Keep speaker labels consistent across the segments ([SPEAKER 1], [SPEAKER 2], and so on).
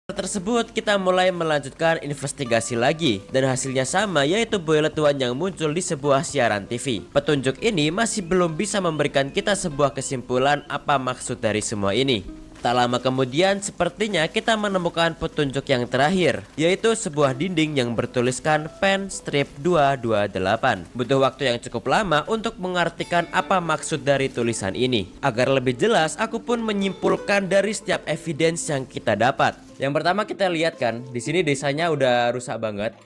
[SPEAKER 1] Tersebut kita mulai melanjutkan investigasi lagi dan hasilnya sama, yaitu Boilet One yang muncul di sebuah siaran TV. Petunjuk ini masih belum bisa memberikan kita sebuah kesimpulan apa maksud dari semua ini. Tak lama kemudian sepertinya kita menemukan petunjuk yang terakhir, yaitu sebuah dinding yang bertuliskan pen strip 228. Butuh waktu yang cukup lama untuk mengartikan apa maksud dari tulisan ini. Agar lebih jelas, aku pun menyimpulkan dari setiap evidence yang kita dapat. Yang pertama kita lihat kan, di sini desanya udah rusak banget.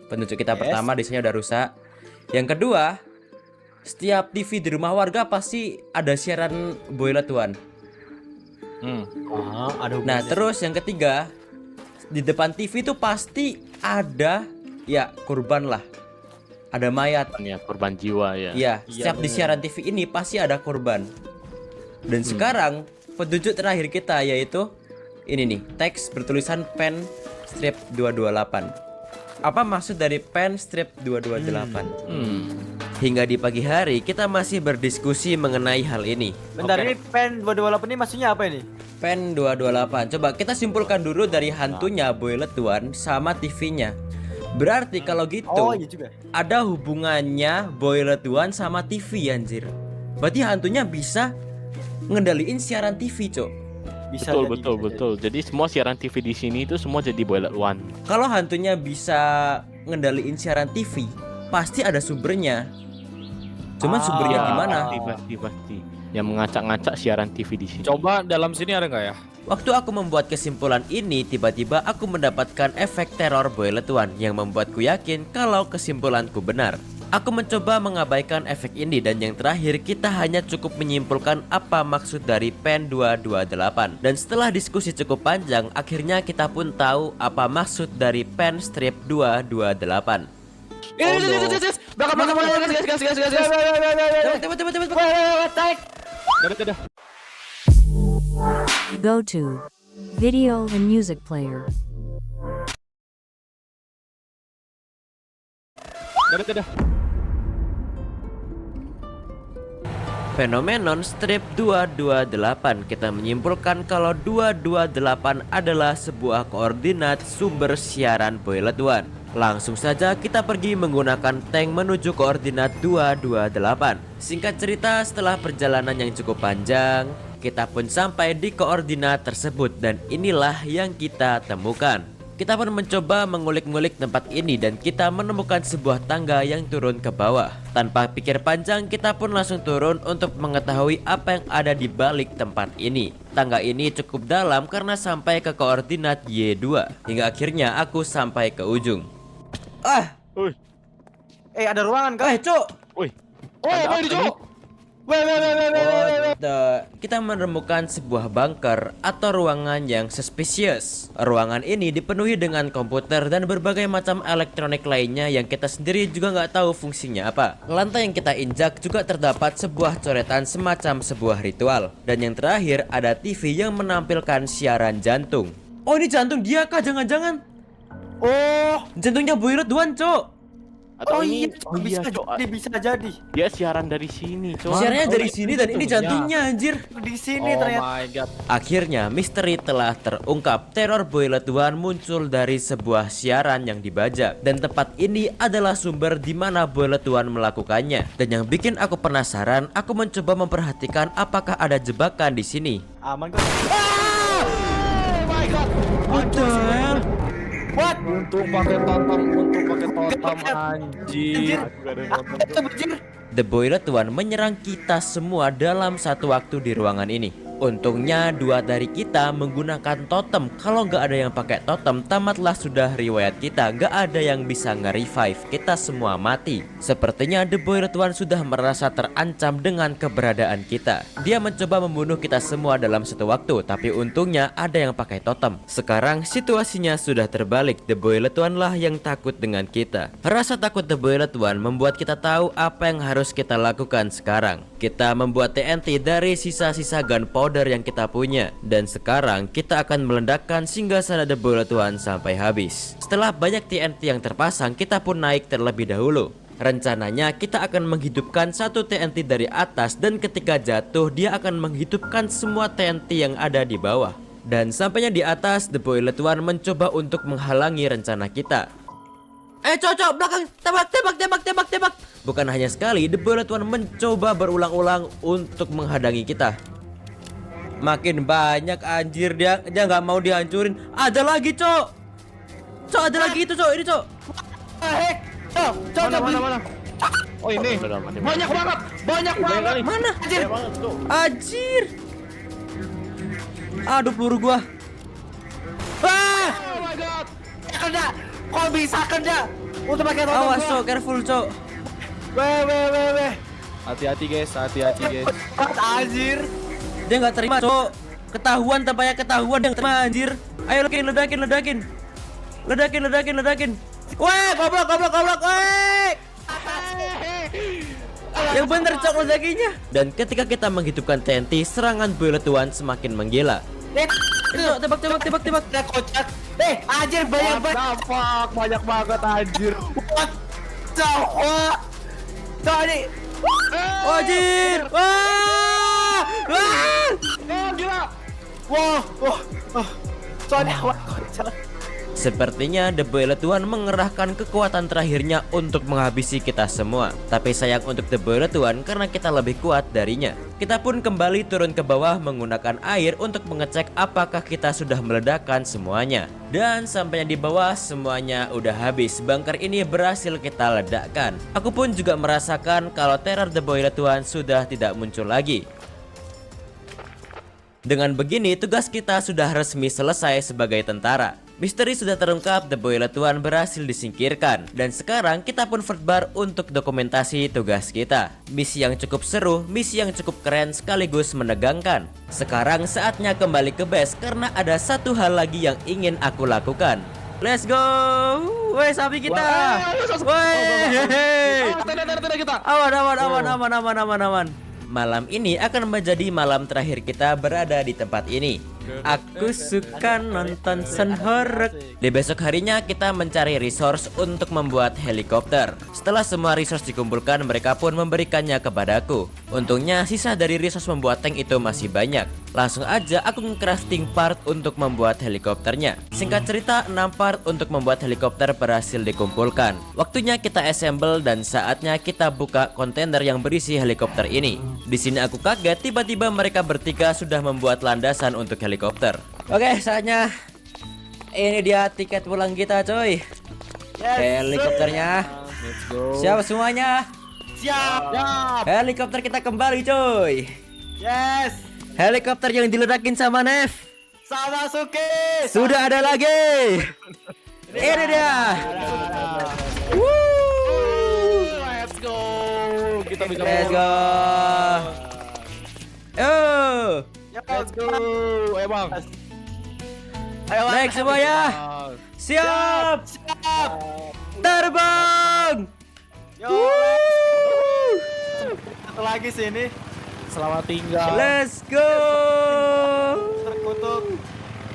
[SPEAKER 1] Petunjuk kita pertama desanya udah rusak. Yang kedua, setiap TV di rumah warga pasti ada siaran Boilet One. Nah terus yang ketiga, di depan TV itu pasti ada ya korban lah, ada mayat.
[SPEAKER 2] Ya, korban jiwa ya.
[SPEAKER 1] Iya, setiap di siaran TV ini pasti ada korban. Dan sekarang petunjuk terakhir kita yaitu ini nih, teks bertulisan pen strip 228. Apa maksud dari pen strip 228? Hingga di pagi hari kita masih berdiskusi mengenai hal ini.
[SPEAKER 3] Bentar, ini pen 228 ini maksudnya apa ini?
[SPEAKER 1] Pen 228. Coba kita simpulkan dulu dari hantunya Boilet One sama TV-nya. Berarti kalau gitu
[SPEAKER 3] iya juga.
[SPEAKER 1] ada hubungannya Boilet One sama TV, anjir. Berarti hantunya bisa ngendaliin siaran TV, Cok.
[SPEAKER 3] Bisa
[SPEAKER 2] Betul. Jadi semua siaran TV di sini itu semua jadi Boilet One.
[SPEAKER 1] Kalau hantunya bisa ngendaliin siaran TV, pasti ada sumbernya. Cuman sumbernya gimana?
[SPEAKER 2] Pasti. Yang mengacak-ngacak siaran TV di sini.
[SPEAKER 4] Coba dalam sini ada nggak ya?
[SPEAKER 1] Waktu aku membuat kesimpulan ini, tiba-tiba aku mendapatkan efek teror Boilet One yang membuatku yakin kalau kesimpulanku benar. Aku mencoba mengabaikan efek ini dan yang terakhir kita hanya cukup menyimpulkan apa maksud dari pen 228. Dan setelah diskusi cukup panjang, akhirnya kita pun tahu apa maksud dari pen strip 228.
[SPEAKER 5] Go to video and music player.
[SPEAKER 1] Fenomenon strip 228, kita menyimpulkan kalau 228 adalah sebuah koordinat sumber siaran Boilet One. Langsung saja kita pergi menggunakan tank menuju koordinat 228. Singkat cerita, setelah perjalanan yang cukup panjang, kita pun sampai di koordinat tersebut dan inilah yang kita temukan. Kita pun mencoba mengulik-ngulik tempat ini dan kita menemukan sebuah tangga yang turun ke bawah. Tanpa pikir panjang, kita pun langsung turun untuk mengetahui apa yang ada di balik tempat ini. Tangga ini cukup dalam karena sampai ke koordinat Y2. Hingga akhirnya aku sampai ke ujung.
[SPEAKER 3] Ada ruangan kan?
[SPEAKER 1] Cok!
[SPEAKER 3] Apa ini, Cok?
[SPEAKER 1] Kita menemukan sebuah bunker atau ruangan yang suspicious. Ruangan ini dipenuhi dengan komputer dan berbagai macam elektronik lainnya yang kita sendiri juga nggak tahu fungsinya apa. Lantai yang kita injak juga terdapat sebuah coretan semacam sebuah ritual. Dan yang terakhir ada TV yang menampilkan siaran jantung. Oh, ini jantung dia kah? Jangan-jangan jantungnya Boilet One, Cok.
[SPEAKER 2] Atau
[SPEAKER 3] Bisa jadi.
[SPEAKER 2] Dia siaran dari sini, Cok.
[SPEAKER 1] Siarannya dari sini dan ini jantungnya, anjir.
[SPEAKER 3] Di sini ternyata.
[SPEAKER 4] My god.
[SPEAKER 1] Akhirnya misteri telah terungkap. Teror Boilet One muncul dari sebuah siaran yang dibajak dan tempat ini adalah sumber di mana Boilet One melakukannya. Dan yang bikin aku penasaran, aku mencoba memperhatikan apakah ada jebakan di sini.
[SPEAKER 3] Aman kok.
[SPEAKER 4] Oh my god.
[SPEAKER 1] Betul.
[SPEAKER 3] What?
[SPEAKER 4] Untung pakai totem anjir.
[SPEAKER 1] The Boilet One menyerang kita semua dalam satu waktu di ruangan ini. Untungnya dua dari kita menggunakan totem. Kalau nggak ada yang pakai totem, tamatlah sudah riwayat kita. Nggak ada yang bisa nge-revive. Kita semua mati. Sepertinya The Boilet One sudah merasa terancam dengan keberadaan kita. Dia mencoba membunuh kita semua dalam satu waktu, tapi untungnya ada yang pakai totem. Sekarang situasinya sudah terbalik. The Boilet One lah yang takut dengan kita. Rasa takut The Boilet One membuat kita tahu apa yang harus kita lakukan sekarang. Kita membuat TNT dari sisa-sisa gunpowder yang kita punya. Dan sekarang kita akan meledakkan singgahsana The Boilet One sampai habis. Setelah banyak TNT yang terpasang, kita pun naik terlebih dahulu. Rencananya kita akan menghidupkan satu TNT dari atas dan ketika jatuh dia akan menghidupkan semua TNT yang ada di bawah. Dan sampainya di atas, The Boilet One mencoba untuk menghalangi rencana kita. Cocok belakang, tembak. Bukan hanya sekali, The Boilet One mencoba berulang-ulang untuk menghadang kita. Makin banyak anjir, dia nggak mau dihancurin. Ada lagi Cok, ada lagi itu Cok, ini Cok.
[SPEAKER 3] Hek, Cok,
[SPEAKER 4] Mana? Oh ini.
[SPEAKER 2] Udah, mati.
[SPEAKER 4] Banyak banget.
[SPEAKER 1] Mana?
[SPEAKER 3] Anjir.
[SPEAKER 1] Anjir. Aduh peluru gua. Ah!
[SPEAKER 4] Oh my god.
[SPEAKER 3] Kena. Kok bisa kena? Untuk pakai totem
[SPEAKER 1] Awas
[SPEAKER 3] gua.
[SPEAKER 1] Cok, careful Cok.
[SPEAKER 3] Weh.
[SPEAKER 4] Hati-hati guys.
[SPEAKER 3] What, anjir.
[SPEAKER 1] Dia nggak terima Cok. Ketahuan tampaknya ketahuan dia nggak terima anjir. Ayo ledakin. Weh, goblok. Weh. Yang bener Cok ledakinya. Dan ketika kita menghidupkan TNT, serangan Boilet One semakin menggila. Cok, tembak.
[SPEAKER 3] Udah kocak. Anjir banyak banget.
[SPEAKER 4] Fuck, banyak banget anjir.
[SPEAKER 3] What the fuck? Cok ini.
[SPEAKER 1] Oh, anjir. Wah!
[SPEAKER 4] Oh gila.
[SPEAKER 3] Wah. Cok ini what kocak.
[SPEAKER 1] Sepertinya The Boilet One mengerahkan kekuatan terakhirnya untuk menghabisi kita semua. Tapi sayang untuk The Boilet One karena kita lebih kuat darinya. Kita pun kembali turun ke bawah menggunakan air untuk mengecek apakah kita sudah meledakkan semuanya. Dan sampainya di bawah semuanya udah habis. Bunker ini berhasil kita ledakkan. Aku pun juga merasakan kalau teror The Boilet One sudah tidak muncul lagi. Dengan begini tugas kita sudah resmi selesai sebagai tentara. Misteri sudah terungkap, The Boilet One berhasil disingkirkan. Dan sekarang kita pun vertbar untuk dokumentasi tugas kita. Misi yang cukup seru, misi yang cukup keren sekaligus menegangkan. Sekarang saatnya kembali ke base karena ada satu hal lagi yang ingin aku lakukan. Let's go! Woi sapi kita! Woi!
[SPEAKER 4] Tidak kita.
[SPEAKER 1] Aman. Malam ini akan menjadi malam terakhir kita berada di tempat ini. Aku suka nonton senhorek. Di besok harinya kita mencari resource untuk membuat helikopter. Setelah semua resource dikumpulkan, mereka pun memberikannya kepadaku. Untungnya sisa dari resource membuat tank itu masih banyak. Langsung aja aku crafting part untuk membuat helikopternya. Singkat cerita, 6 part untuk membuat helikopter berhasil dikumpulkan. Waktunya kita assemble dan saatnya kita buka kontainer yang berisi helikopter ini. Di sini aku kaget, tiba-tiba mereka bertiga sudah membuat landasan untuk helikopter. Oke, saatnya. Ini dia tiket pulang kita, coy. Helikopternya.
[SPEAKER 4] Let's go.
[SPEAKER 1] Siap semuanya.
[SPEAKER 3] Siap.
[SPEAKER 1] Helikopter kita kembali, coy.
[SPEAKER 3] Yes.
[SPEAKER 1] Helikopter yang diledakin sama Nev
[SPEAKER 3] Sama Suki.
[SPEAKER 1] sudah ada lagi. Ini dia.
[SPEAKER 4] Let's go. Kita bisa.
[SPEAKER 1] Let's go.
[SPEAKER 4] Let's go. Ayo bang.
[SPEAKER 3] Ayo
[SPEAKER 1] Naik semuanya. Siap. Terbang.
[SPEAKER 3] Yo. Satu lagi sini.
[SPEAKER 4] Selamat tinggal.
[SPEAKER 1] Let's go.
[SPEAKER 3] Terkutuk.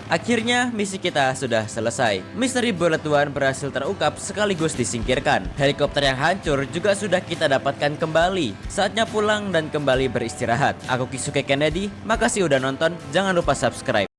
[SPEAKER 1] Akhirnya misi kita sudah selesai. Misteri Boilet One berhasil terungkap sekaligus disingkirkan. Helikopter yang hancur juga sudah kita dapatkan kembali. Saatnya pulang dan kembali beristirahat. Aku Kisuke Kennedy, makasih udah nonton. Jangan lupa subscribe.